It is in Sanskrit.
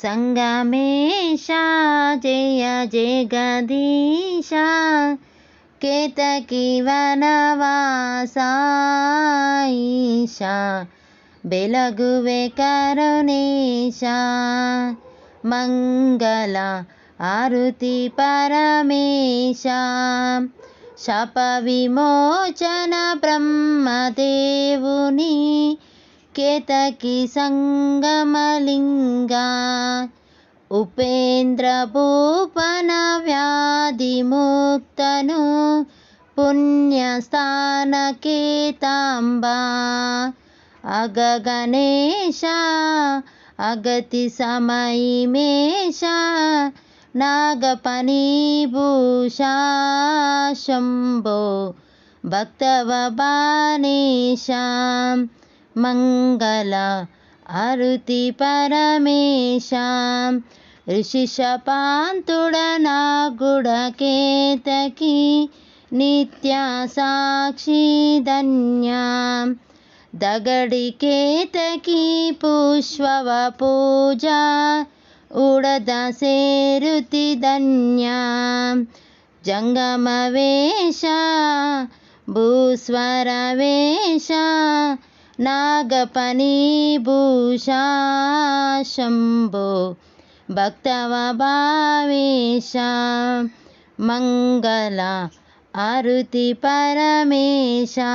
संगमेशा जय जगदीशा केतकी वनवासाईशा बेलगुवे करुणेशा मंगल आरुति परमेशा शाप विमोचन ब्रह्मदेवुनी केतकी संगमलिंगा उपेन्द्र भूपन व्याधिमुक्तनु पुण्यस्थान केतांबा अगगणेशा अगति समयिमेशा नागपनिभूषा शंभो भक्तवबानेशा मंगल आरुति परमेशा ऋषिशपान्तुडना गुडकेतकी नित्या साक्षी धन्या दगडी केतकी पुष्पव पूजा उड़द सेरुति धन्या जंगमवेशा भूस्वरवेशा नागपनिभूषा शंभो भक्तवभावेशा मंगल आरुति परमेशा।